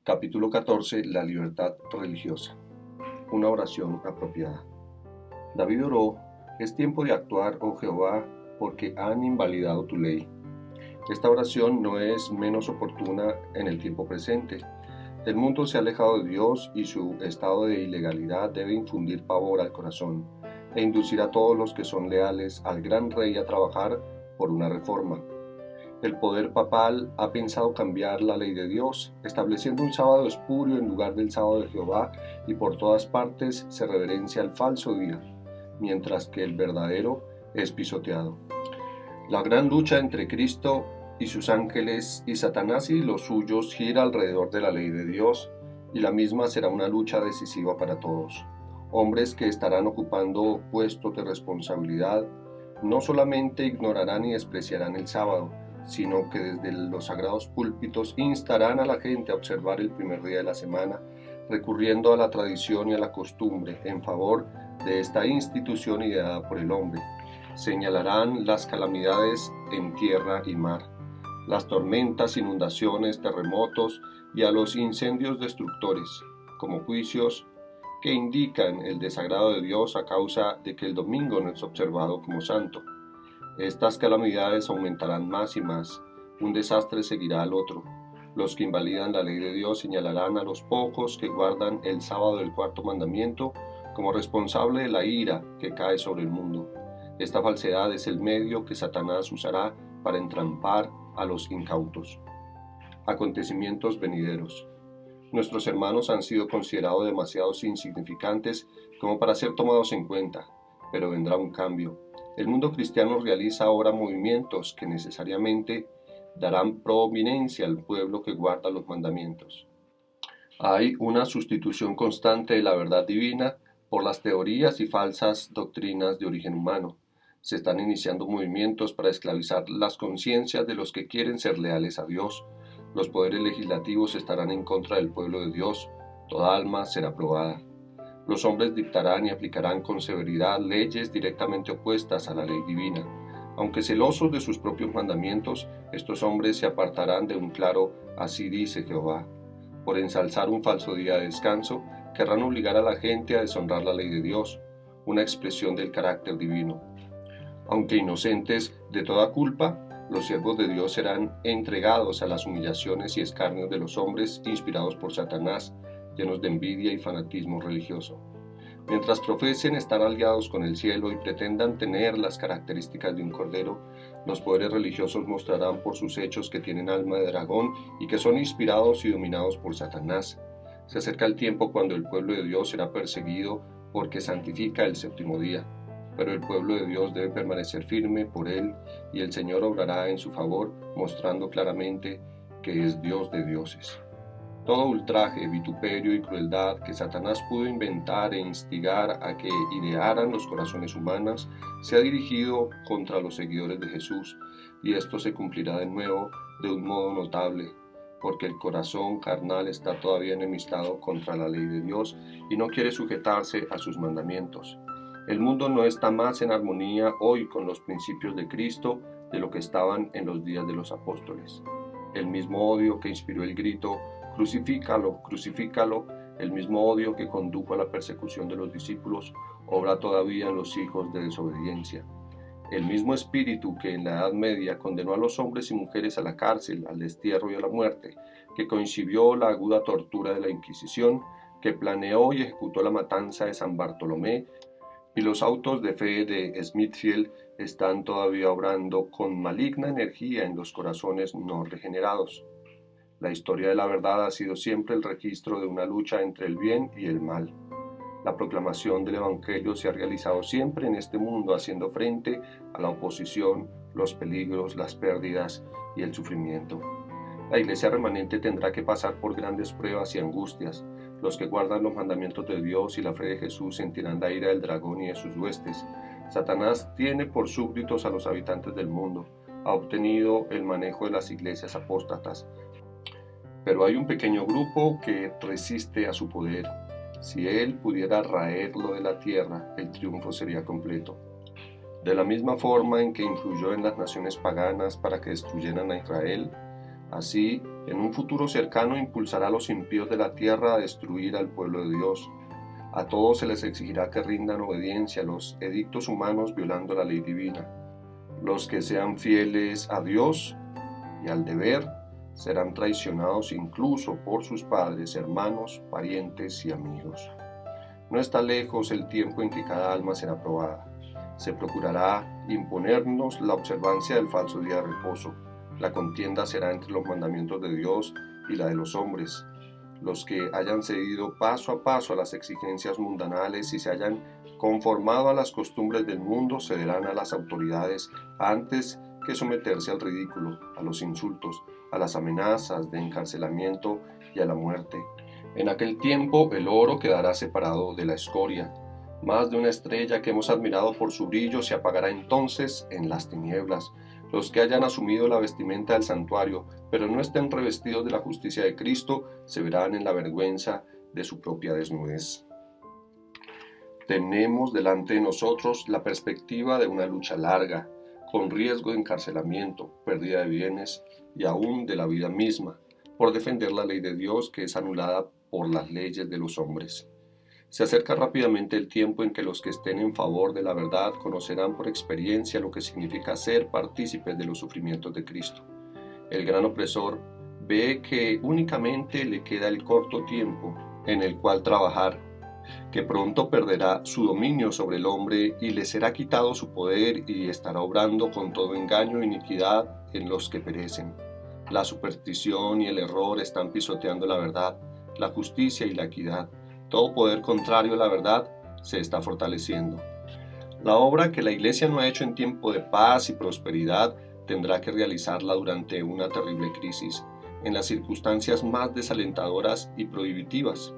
Capítulo 14. La libertad religiosa. Una oración apropiada. David oró: es tiempo de actuar, oh Jehová, porque han invalidado tu ley. Esta oración no es menos oportuna en el tiempo presente. El mundo se ha alejado de Dios y su estado de ilegalidad debe infundir pavor al corazón e inducir a todos los que son leales al gran rey a trabajar por una reforma. El poder papal ha pensado cambiar la ley de Dios, estableciendo un sábado espurio en lugar del sábado de Jehová, y por todas partes se reverencia el falso día, mientras que el verdadero es pisoteado. La gran lucha entre Cristo y sus ángeles y Satanás y los suyos gira alrededor de la ley de Dios, y la misma será una lucha decisiva para todos. Hombres que estarán ocupando puestos de responsabilidad no solamente ignorarán y despreciarán el sábado, sino que desde los sagrados púlpitos instarán a la gente a observar el primer día de la semana, recurriendo a la tradición y a la costumbre en favor de esta institución ideada por el hombre. Señalarán las calamidades en tierra y mar, las tormentas, inundaciones, terremotos y a los incendios destructores, como juicios que indican el desagrado de Dios a causa de que el domingo no es observado como santo. Estas calamidades aumentarán más y más, un desastre seguirá al otro. Los que invalidan la ley de Dios señalarán a los pocos que guardan el sábado del cuarto mandamiento como responsable de la ira que cae sobre el mundo. Esta falsedad es el medio que Satanás usará para entrampar a los incautos. Acontecimientos venideros. Nuestros hermanos han sido considerados demasiado insignificantes como para ser tomados en cuenta, pero vendrá un cambio. El mundo cristiano realiza ahora movimientos que necesariamente darán prominencia al pueblo que guarda los mandamientos. Hay una sustitución constante de la verdad divina por las teorías y falsas doctrinas de origen humano. Se están iniciando movimientos para esclavizar las conciencias de los que quieren ser leales a Dios. Los poderes legislativos estarán en contra del pueblo de Dios. Toda alma será probada. Los hombres dictarán y aplicarán con severidad leyes directamente opuestas a la ley divina. Aunque celosos de sus propios mandamientos, estos hombres se apartarán de un claro "así dice Jehová". Por ensalzar un falso día de descanso, querrán obligar a la gente a deshonrar la ley de Dios, una expresión del carácter divino. Aunque inocentes de toda culpa, los siervos de Dios serán entregados a las humillaciones y escarnios de los hombres inspirados por Satanás, llenos de envidia y fanatismo religioso. Mientras profesen estar aliados con el cielo y pretendan tener las características de un cordero, los poderes religiosos mostrarán por sus hechos que tienen alma de dragón y que son inspirados y dominados por Satanás. Se acerca el tiempo cuando el pueblo de Dios será perseguido porque santifica el séptimo día, pero el pueblo de Dios debe permanecer firme por él, y el Señor obrará en su favor, mostrando claramente que es Dios de dioses. Todo ultraje, vituperio y crueldad que Satanás pudo inventar e instigar a que idearan los corazones humanos se ha dirigido contra los seguidores de Jesús, y esto se cumplirá de nuevo de un modo notable, porque el corazón carnal está todavía enemistado contra la ley de Dios y no quiere sujetarse a sus mandamientos. El mundo no está más en armonía hoy con los principios de Cristo de lo que estaban en los días de los apóstoles. El mismo odio que inspiró el grito "crucifícalo, crucifícalo", el mismo odio que condujo a la persecución de los discípulos, obra todavía en los hijos de desobediencia. El mismo espíritu que en la Edad Media condenó a los hombres y mujeres a la cárcel, al destierro y a la muerte, que concibió la aguda tortura de la Inquisición, que planeó y ejecutó la matanza de San Bartolomé y los autos de fe de Smithfield, están todavía obrando con maligna energía en los corazones no regenerados. La historia de la verdad ha sido siempre el registro de una lucha entre el bien y el mal. La proclamación del Evangelio se ha realizado siempre en este mundo haciendo frente a la oposición, los peligros, las pérdidas y el sufrimiento. La iglesia remanente tendrá que pasar por grandes pruebas y angustias. Los que guardan los mandamientos de Dios y la fe de Jesús sentirán la ira del dragón y de sus huestes. Satanás tiene por súbditos a los habitantes del mundo. Ha obtenido el manejo de las iglesias apóstatas. Pero hay un pequeño grupo que resiste a su poder. Si él pudiera raerlo de la tierra, el triunfo sería completo. De la misma forma en que influyó en las naciones paganas para que destruyeran a Israel, Así, en un futuro cercano impulsará a los impíos de la tierra a destruir al pueblo de Dios. A todos se les exigirá que rindan obediencia a los edictos humanos violando la ley divina. Los que sean fieles a Dios y al deber serán traicionados incluso por sus padres, hermanos, parientes y amigos. No está lejos el tiempo en que cada alma será probada. Se procurará imponernos la observancia del falso día de reposo. La contienda será entre los mandamientos de Dios y la de los hombres. Los que hayan cedido paso a paso a las exigencias mundanales y se hayan conformado a las costumbres del mundo cederán a las autoridades antes que someterse al ridículo, a los insultos, a las amenazas de encarcelamiento y a la muerte. En aquel tiempo el oro quedará separado de la escoria. Más de una estrella que hemos admirado por su brillo se apagará entonces en las tinieblas. Los que hayan asumido la vestimenta del santuario, pero no estén revestidos de la justicia de Cristo, se verán en la vergüenza de su propia desnudez. Tenemos delante de nosotros la perspectiva de una lucha larga, con riesgo de encarcelamiento, pérdida de bienes y aún de la vida misma, por defender la ley de Dios que es anulada por las leyes de los hombres. Se acerca rápidamente el tiempo en que los que estén en favor de la verdad conocerán por experiencia lo que significa ser partícipes de los sufrimientos de Cristo. El gran opresor ve que únicamente le queda el corto tiempo en el cual trabajar, que pronto perderá su dominio sobre el hombre y le será quitado su poder y estará obrando con todo engaño e iniquidad en los que perecen. La superstición y el error están pisoteando la verdad, la justicia y la equidad. Todo poder contrario a la verdad se está fortaleciendo. La obra que la Iglesia no ha hecho en tiempo de paz y prosperidad tendrá que realizarla durante una terrible crisis, en las circunstancias más desalentadoras y prohibitivas.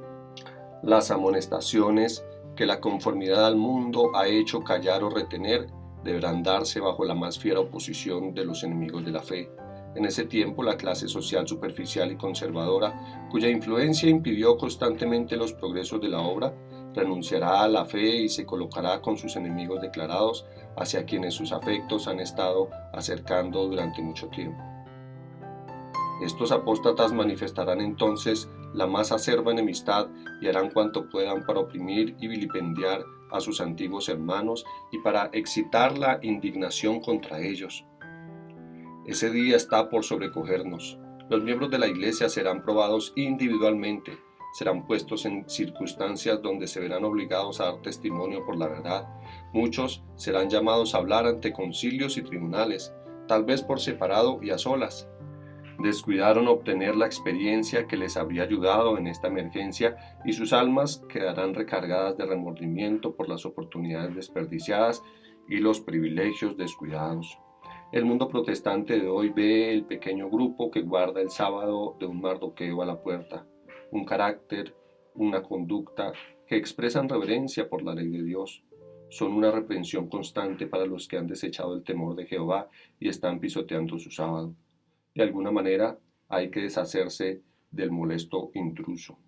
Las amonestaciones que la conformidad al mundo ha hecho callar o retener deberán darse bajo la más fiera oposición de los enemigos de la fe. En ese tiempo, la clase social superficial y conservadora, cuya influencia impidió constantemente los progresos de la obra, renunciará a la fe y se colocará con sus enemigos declarados, hacia quienes sus afectos han estado acercando durante mucho tiempo. Estos apóstatas manifestarán entonces la más acerba enemistad y harán cuanto puedan para oprimir y vilipendiar a sus antiguos hermanos y para excitar la indignación contra ellos. Ese día está por sobrecogernos. Los miembros de la Iglesia serán probados individualmente, serán puestos en circunstancias donde se verán obligados a dar testimonio por la verdad. Muchos serán llamados a hablar ante concilios y tribunales, tal vez por separado y a solas. Descuidaron obtener la experiencia que les habría ayudado en esta emergencia y sus almas quedarán recargadas de remordimiento por las oportunidades desperdiciadas y los privilegios descuidados. El mundo protestante de hoy ve el pequeño grupo que guarda el sábado de un Mardoqueo a la puerta, un carácter, una conducta que expresan reverencia por la ley de Dios. Son una reprensión constante para los que han desechado el temor de Jehová y están pisoteando su sábado. De alguna manera hay que deshacerse del molesto intruso.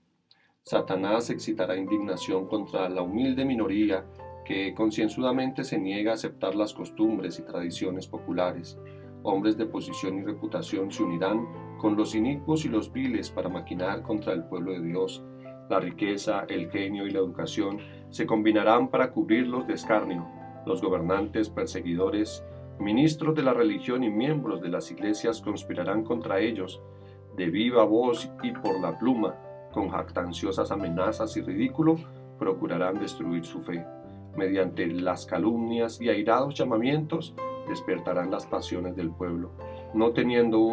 Satanás excitará indignación contra la humilde minoría que concienzudamente se niega a aceptar las costumbres y tradiciones populares. Hombres de posición y reputación se unirán con los inicuos y los viles para maquinar contra el pueblo de Dios. La riqueza, el genio y la educación se combinarán para cubrirlos de escarnio. Los gobernantes, perseguidores, ministros de la religión y miembros de las iglesias conspirarán contra ellos, de viva voz y por la pluma, con jactanciosas amenazas y ridículo, procurarán destruir su fe. Mediante las calumnias y airados llamamientos, despertarán las pasiones del pueblo, no teniendo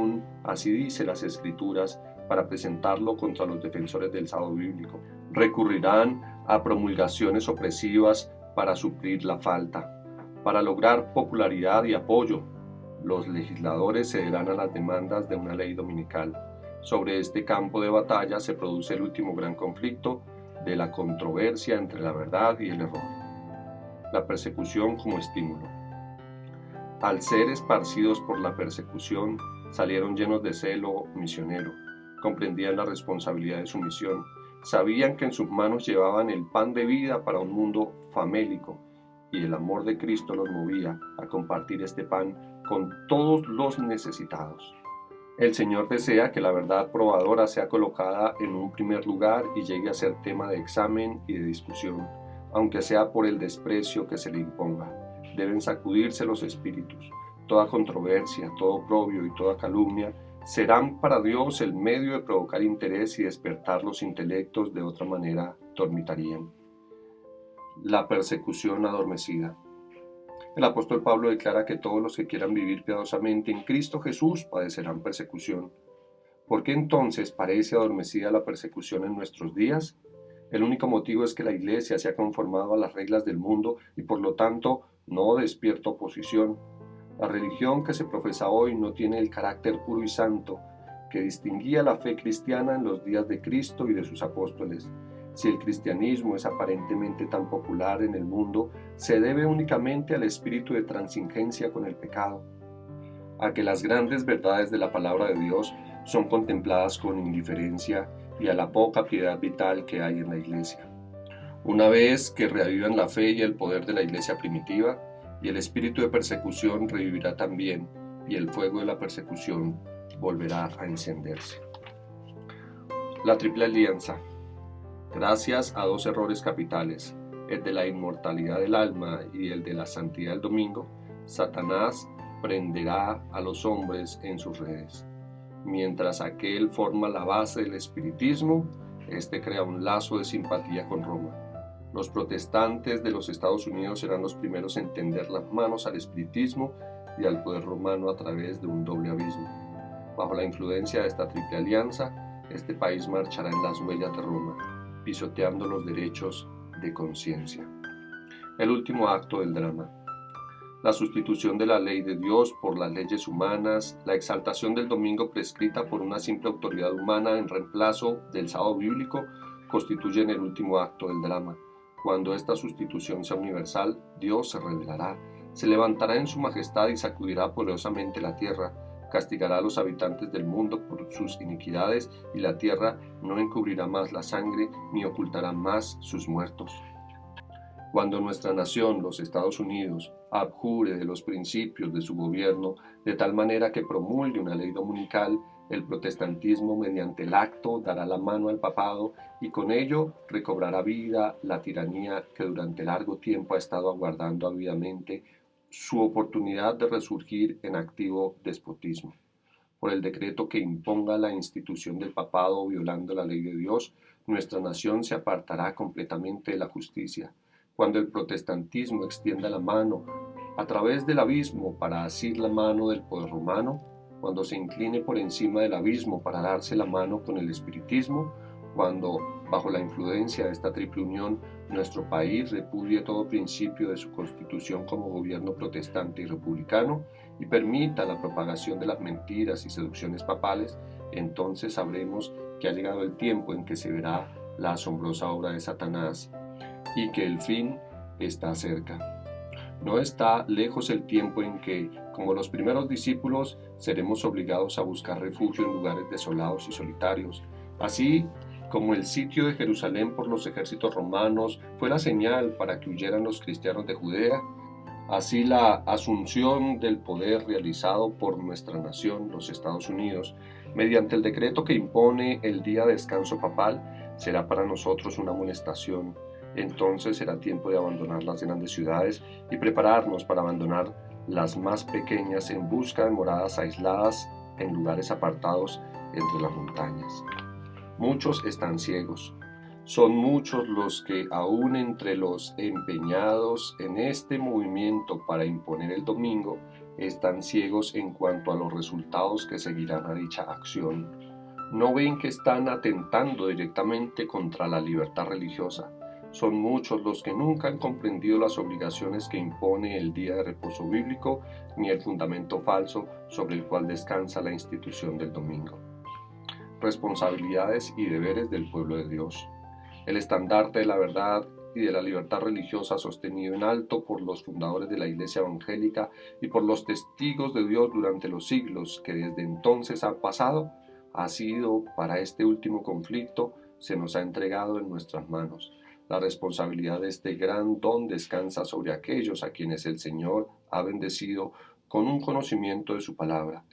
así dice las Escrituras, para presentarlo contra los defensores del sábado bíblico. Recurrirán a promulgaciones opresivas para suplir la falta. Para lograr popularidad y apoyo, los legisladores cederán a las demandas de una ley dominical. Sobre este campo de batalla se produce el último gran conflicto de la controversia entre la verdad y el error. La persecución como estímulo. Al ser esparcidos por la persecución, salieron llenos de celo misionero. Comprendían la responsabilidad de su misión. Sabían que en sus manos llevaban el pan de vida para un mundo famélico, y el amor de Cristo los movía a compartir este pan con todos los necesitados. El Señor desea que la verdad probadora sea colocada en un primer lugar y llegue a ser tema de examen y de discusión, aunque sea por el desprecio que se le imponga. Deben sacudirse los espíritus. Toda controversia, todo oprobio y toda calumnia serán para Dios el medio de provocar interés y despertar los intelectos, de otra manera dormitarían. La persecución adormecida. El apóstol Pablo declara que todos los que quieran vivir piadosamente en Cristo Jesús padecerán persecución. ¿Por qué entonces parece adormecida la persecución en nuestros días? El único motivo es que la Iglesia se ha conformado a las reglas del mundo y por lo tanto no despierta oposición. La religión que se profesa hoy no tiene el carácter puro y santo que distinguía la fe cristiana en los días de Cristo y de sus apóstoles. Si el cristianismo es aparentemente tan popular en el mundo, se debe únicamente al espíritu de transigencia con el pecado, a que las grandes verdades de la palabra de Dios son contempladas con indiferencia y a la poca piedad vital que hay en la Iglesia. Una vez que reavivan la fe y el poder de la Iglesia primitiva, y el espíritu de persecución revivirá también, y el fuego de la persecución volverá a encenderse. La triple alianza. Gracias a dos errores capitales, el de la inmortalidad del alma y el de la santidad del domingo, Satanás prenderá a los hombres en sus redes. Mientras aquel forma la base del espiritismo, este crea un lazo de simpatía con Roma. Los protestantes de los Estados Unidos serán los primeros en tender las manos al espiritismo y al poder romano a través de un doble abismo. Bajo la influencia de esta triple alianza, este país marchará en las huellas de Roma, pisoteando los derechos de conciencia. El último acto del drama. La sustitución de la ley de Dios por las leyes humanas, la exaltación del domingo prescrita por una simple autoridad humana en reemplazo del sábado bíblico, constituyen el último acto del drama. Cuando esta sustitución sea universal, Dios se revelará, se levantará en su majestad y sacudirá poderosamente la tierra, castigará a los habitantes del mundo por sus iniquidades y la tierra no encubrirá más la sangre ni ocultará más sus muertos. Cuando nuestra nación, los Estados Unidos, abjure de los principios de su gobierno de tal manera que promulgue una ley dominical, el protestantismo mediante el acto dará la mano al papado y con ello recobrará vida la tiranía que durante largo tiempo ha estado aguardando ávidamente su oportunidad de resurgir en activo despotismo. Por el decreto que imponga la institución del papado violando la ley de Dios, nuestra nación se apartará completamente de la justicia. Cuando el protestantismo extienda la mano a través del abismo para asir la mano del poder romano, cuando se incline por encima del abismo para darse la mano con el espiritismo, cuando, bajo la influencia de esta triple unión, nuestro país repudie todo principio de su constitución como gobierno protestante y republicano y permita la propagación de las mentiras y seducciones papales, entonces sabremos que ha llegado el tiempo en que se verá la asombrosa obra de Satanás y que el fin está cerca. No está lejos el tiempo en que, como los primeros discípulos, seremos obligados a buscar refugio en lugares desolados y solitarios. Así como el sitio de Jerusalén por los ejércitos romanos fue la señal para que huyeran los cristianos de Judea, así la asunción del poder realizado por nuestra nación, los Estados Unidos, mediante el decreto que impone el día de descanso papal, será para nosotros una amonestación. Entonces será tiempo de abandonar las grandes ciudades y prepararnos para abandonar las más pequeñas en busca de moradas aisladas en lugares apartados entre las montañas. Muchos están ciegos. Son muchos los que aún entre los empeñados en este movimiento para imponer el domingo están ciegos en cuanto a los resultados que seguirán a dicha acción. No ven que están atentando directamente contra la libertad religiosa. Son muchos los que nunca han comprendido las obligaciones que impone el día de reposo bíblico ni el fundamento falso sobre el cual descansa la institución del domingo. Responsabilidades y deberes del pueblo de Dios. El estandarte de la verdad y de la libertad religiosa sostenido en alto por los fundadores de la Iglesia evangélica y por los testigos de Dios durante los siglos que desde entonces han pasado, ha sido para este último conflicto, se nos ha entregado en nuestras manos. La responsabilidad de este gran don descansa sobre aquellos a quienes el Señor ha bendecido con un conocimiento de su palabra.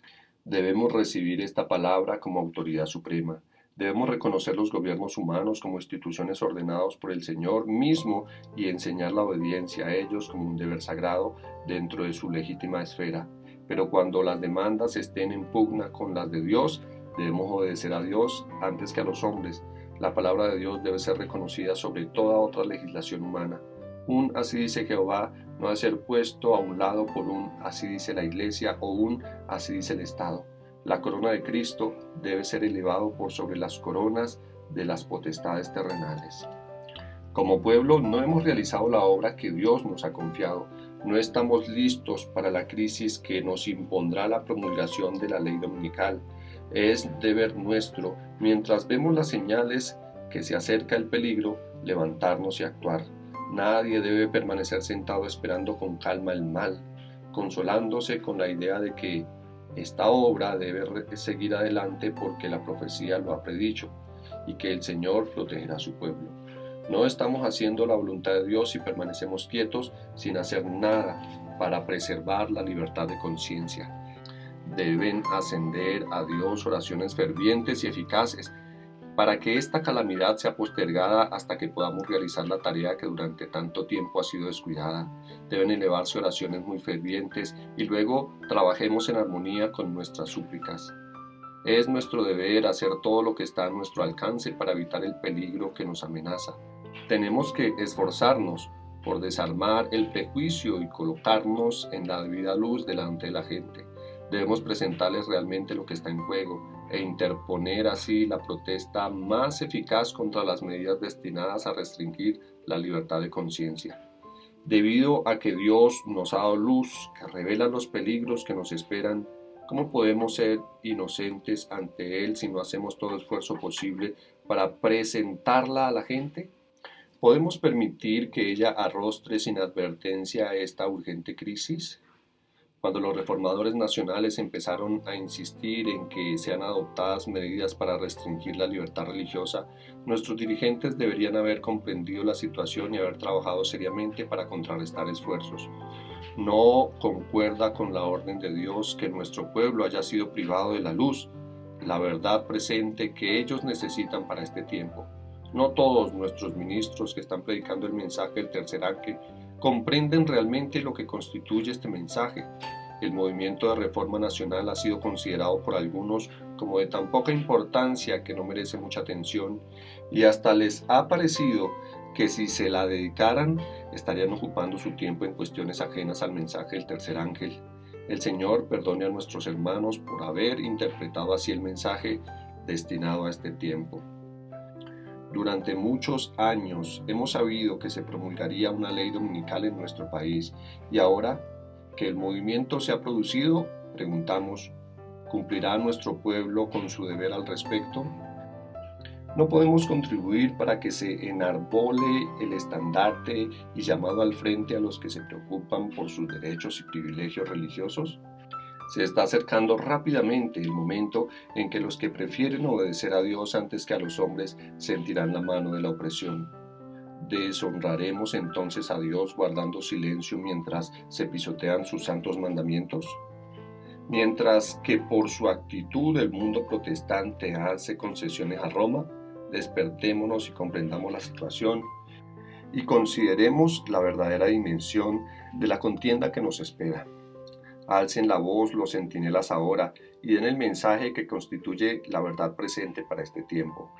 Debemos recibir esta palabra como autoridad suprema. Debemos reconocer los gobiernos humanos como instituciones ordenados por el Señor mismo y enseñar la obediencia a ellos como un deber sagrado dentro de su legítima esfera. Pero cuando las demandas estén en pugna con las de Dios, debemos obedecer a Dios antes que a los hombres. La palabra de Dios debe ser reconocida sobre toda otra legislación humana. Un así dice Jehová no debe ser puesto a un lado por un así dice la Iglesia o un así dice el Estado. La corona de Cristo debe ser elevado por sobre las coronas de las potestades terrenales. Como pueblo no hemos realizado la obra que Dios nos ha confiado. No estamos listos para la crisis que nos impondrá la promulgación de la ley dominical. Es deber nuestro, mientras vemos las señales que se acerca el peligro, levantarnos y actuar. Nadie debe permanecer sentado esperando con calma el mal, consolándose con la idea de que esta obra debe seguir adelante porque la profecía lo ha predicho y que el Señor protegerá a su pueblo. No estamos haciendo la voluntad de Dios y permanecemos quietos sin hacer nada para preservar la libertad de conciencia. Deben ascender a Dios oraciones fervientes y eficaces para que esta calamidad sea postergada hasta que podamos realizar la tarea que durante tanto tiempo ha sido descuidada. Deben elevarse oraciones muy fervientes y luego trabajemos en armonía con nuestras súplicas. Es nuestro deber hacer todo lo que está a nuestro alcance para evitar el peligro que nos amenaza. Tenemos que esforzarnos por desarmar el prejuicio y colocarnos en la debida luz delante de la gente. Debemos presentarles realmente lo que está en juego e interponer así la protesta más eficaz contra las medidas destinadas a restringir la libertad de conciencia. Debido a que Dios nos ha dado luz que revela los peligros que nos esperan, ¿cómo podemos ser inocentes ante Él si no hacemos todo esfuerzo posible para presentarla a la gente? ¿Podemos permitir que ella arrostre sin advertencia esta urgente crisis? Cuando los reformadores nacionales empezaron a insistir en que sean adoptadas medidas para restringir la libertad religiosa, nuestros dirigentes deberían haber comprendido la situación y haber trabajado seriamente para contrarrestar esfuerzos. No concuerda con la orden de Dios que nuestro pueblo haya sido privado de la luz, la verdad presente que ellos necesitan para este tiempo. No todos nuestros ministros que están predicando el mensaje del tercer ángel comprenden realmente lo que constituye este mensaje. El movimiento de reforma nacional ha sido considerado por algunos como de tan poca importancia que no merece mucha atención y hasta les ha parecido que si se la dedicaran estarían ocupando su tiempo en cuestiones ajenas al mensaje del tercer ángel. El Señor perdone a nuestros hermanos por haber interpretado así el mensaje destinado a este tiempo. Durante muchos años hemos sabido que se promulgaría una ley dominical en nuestro país y ahora que el movimiento se ha producido, preguntamos, ¿cumplirá nuestro pueblo con su deber al respecto? No podemos contribuir para que se enarbole el estandarte y llamado al frente a los que se preocupan por sus derechos y privilegios religiosos. Se está acercando rápidamente el momento en que los que prefieren obedecer a Dios antes que a los hombres sentirán la mano de la opresión. ¿Deshonraremos entonces a Dios guardando silencio mientras se pisotean sus santos mandamientos? Mientras que por su actitud el mundo protestante hace concesiones a Roma, despertémonos y comprendamos la situación y consideremos la verdadera dimensión de la contienda que nos espera. Alcen la voz los centinelas ahora y den el mensaje que constituye la verdad presente para este tiempo.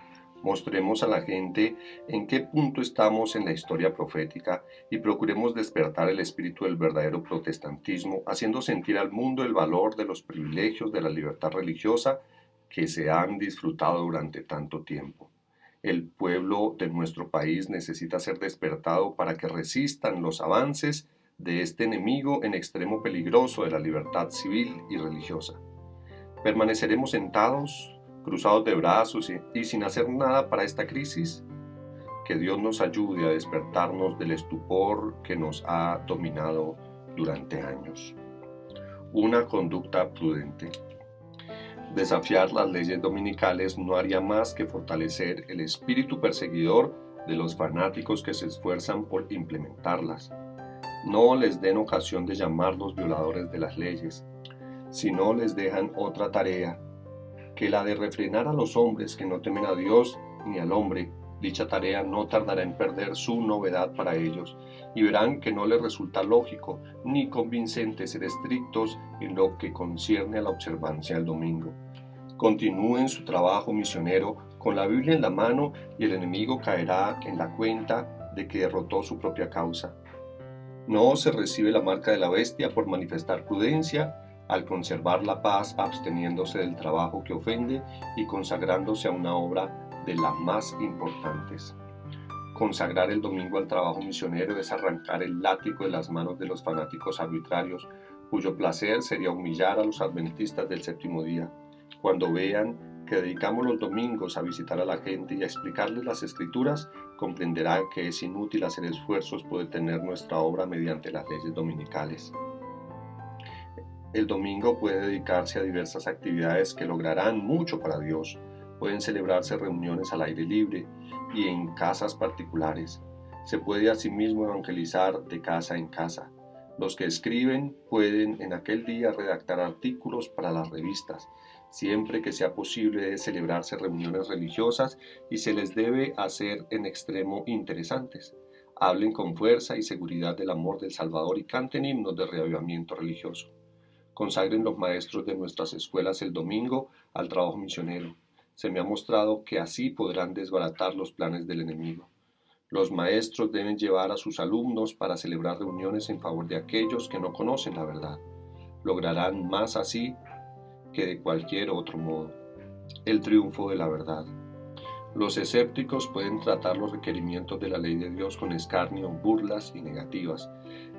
Mostremos a la gente en qué punto estamos en la historia profética y procuremos despertar el espíritu del verdadero protestantismo, haciendo sentir al mundo el valor de los privilegios de la libertad religiosa que se han disfrutado durante tanto tiempo. El pueblo de nuestro país necesita ser despertado para que resistan los avances de este enemigo en extremo peligroso de la libertad civil y religiosa. ¿Permaneceremos sentados, cruzados de brazos y sin hacer nada para esta crisis? Que Dios nos ayude a despertarnos del estupor que nos ha dominado durante años. Una conducta prudente. Desafiar las leyes dominicales no haría más que fortalecer el espíritu perseguidor de los fanáticos que se esfuerzan por implementarlas. No les den ocasión de llamarlos violadores de las leyes. si no les dejan otra tarea, que la de refrenar a los hombres que no temen a Dios ni al hombre. Dicha tarea no tardará en perder su novedad para ellos, y verán que no les resulta lógico ni convincente ser estrictos en lo que concierne a la observancia del domingo. Continúen su trabajo misionero con la Biblia en la mano y el enemigo caerá en la cuenta de que derrotó su propia causa. No se recibe la marca de la bestia por manifestar prudencia al conservar la paz absteniéndose del trabajo que ofende y consagrándose a una obra de las más importantes. Consagrar el domingo al trabajo misionero es arrancar el látigo de las manos de los fanáticos arbitrarios, cuyo placer sería humillar a los adventistas del séptimo día. Cuando vean que dedicamos los domingos a visitar a la gente y a explicarles las escrituras, comprenderán que es inútil hacer esfuerzos por detener nuestra obra mediante las leyes dominicales. El domingo puede dedicarse a diversas actividades que lograrán mucho para Dios. Pueden celebrarse reuniones al aire libre y en casas particulares. Se puede asimismo evangelizar de casa en casa. Los que escriben pueden en aquel día redactar artículos para las revistas. Siempre que sea posible debe celebrarse reuniones religiosas y se les debe hacer en extremo interesantes. Hablen con fuerza y seguridad del amor del Salvador y canten himnos de reavivamiento religioso. Consagren los maestros de nuestras escuelas el domingo al trabajo misionero. Se me ha mostrado que así podrán desbaratar los planes del enemigo. Los maestros deben llevar a sus alumnos para celebrar reuniones en favor de aquellos que no conocen la verdad. Lograrán más así que de cualquier otro modo. El triunfo de la verdad. Los escépticos pueden tratar los requerimientos de la ley de Dios con escarnio, burlas y negativas.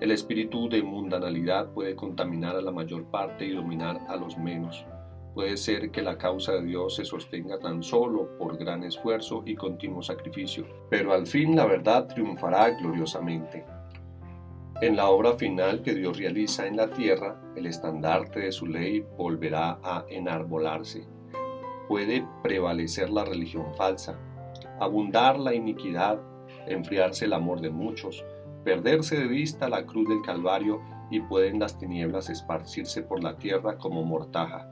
El espíritu de mundanalidad puede contaminar a la mayor parte y dominar a los menos. Puede ser que la causa de Dios se sostenga tan solo por gran esfuerzo y continuo sacrificio, pero al fin la verdad triunfará gloriosamente. En la obra final que Dios realiza en la tierra, el estandarte de su ley volverá a enarbolarse. Puede prevalecer la religión falsa, abundar la iniquidad, enfriarse el amor de muchos, perderse de vista la cruz del Calvario y pueden las tinieblas esparcirse por la tierra como mortaja.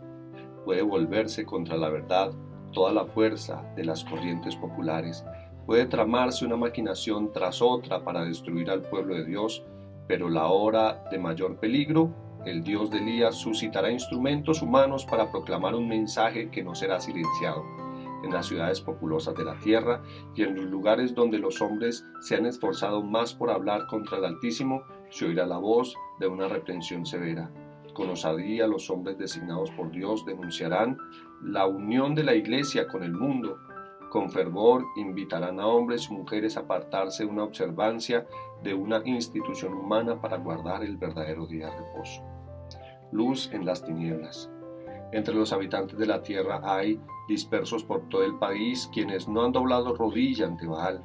Puede volverse contra la verdad toda la fuerza de las corrientes populares. Puede tramarse una maquinación tras otra para destruir al pueblo de Dios, pero la hora de mayor peligro, el Dios de Elías suscitará instrumentos humanos para proclamar un mensaje que no será silenciado. En las ciudades populosas de la tierra y en los lugares donde los hombres se han esforzado más por hablar contra el Altísimo, se oirá la voz de una reprensión severa. Con osadía los hombres designados por Dios denunciarán la unión de la Iglesia con el mundo. Con fervor invitarán a hombres y mujeres a apartarse de una observancia de una institución humana para guardar el verdadero día de reposo. Luz en las tinieblas. Entre los habitantes de la tierra hay, dispersos por todo el país, quienes no han doblado rodilla ante Baal.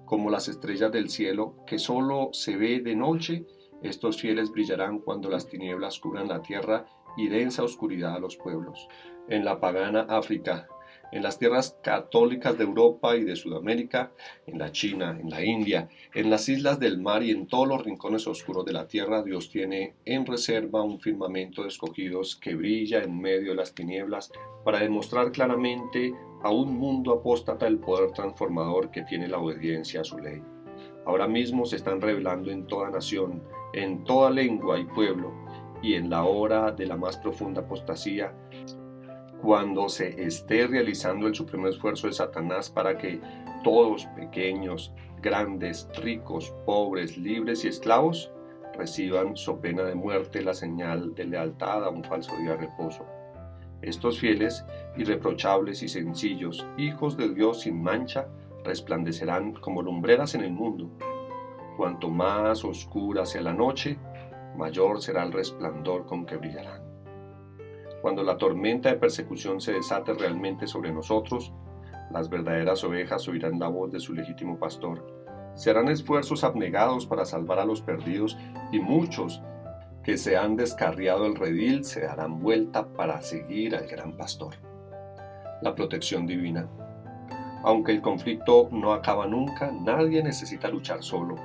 Como las estrellas del cielo, que solo se ve de noche, estos fieles brillarán cuando las tinieblas cubran la tierra y densa oscuridad a los pueblos. En la pagana África, en las tierras católicas de Europa y de Sudamérica, en la China, en la India, en las islas del mar y en todos los rincones oscuros de la tierra, Dios tiene en reserva un firmamento de escogidos que brilla en medio de las tinieblas para demostrar claramente a un mundo apóstata el poder transformador que tiene la obediencia a su ley. Ahora mismo se están revelando en toda nación, en toda lengua y pueblo, y en la hora de la más profunda apostasía, cuando se esté realizando el supremo esfuerzo de Satanás para que todos, pequeños, grandes, ricos, pobres, libres y esclavos, reciban so pena de muerte la señal de lealtad a un falso día de reposo. Estos fieles, irreprochables y sencillos, hijos de Dios sin mancha, resplandecerán como lumbreras en el mundo. Cuanto más oscura sea la noche, mayor será el resplandor con que brillarán. Cuando la tormenta de persecución se desate realmente sobre nosotros, las verdaderas ovejas oirán la voz de su legítimo pastor. Serán esfuerzos abnegados para salvar a los perdidos y muchos que se han descarriado el redil se darán vuelta para seguir al gran pastor. La protección divina. Aunque el conflicto no acaba nunca, nadie necesita luchar solo.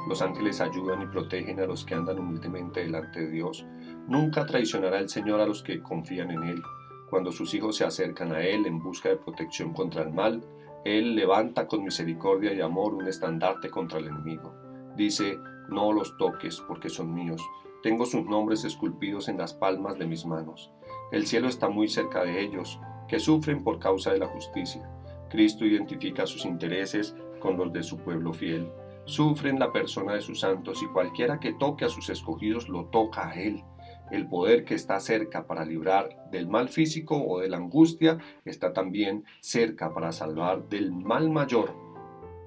Los ángeles ayudan y protegen a los que andan humildemente delante de Dios. Nunca traicionará el Señor a los que confían en Él. Cuando sus hijos se acercan a Él en busca de protección contra el mal, Él levanta con misericordia y amor un estandarte contra el enemigo. Dice, no los toques porque son míos. Tengo sus nombres esculpidos en las palmas de mis manos. El cielo está muy cerca de ellos, que sufren por causa de la justicia. Cristo identifica sus intereses con los de su pueblo fiel. Sufren la persona de sus santos y cualquiera que toque a sus escogidos lo toca a Él. El poder que está cerca para librar del mal físico o de la angustia está también cerca para salvar del mal mayor,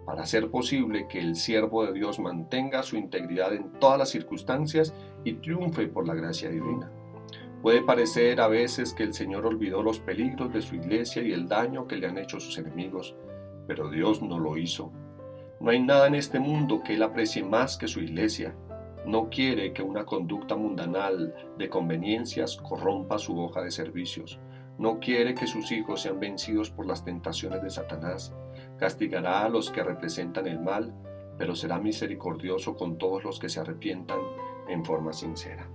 para hacer posible que el siervo de Dios mantenga su integridad en todas las circunstancias y triunfe por la gracia divina. Puede parecer a veces que el Señor olvidó los peligros de su iglesia y el daño que le han hecho sus enemigos, pero Dios no lo hizo. No hay nada en este mundo que Él aprecie más que su iglesia. No quiere que una conducta mundanal de conveniencias corrompa su hoja de servicios. No quiere que sus hijos sean vencidos por las tentaciones de Satanás. Castigará a los que representan el mal, pero será misericordioso con todos los que se arrepientan en forma sincera.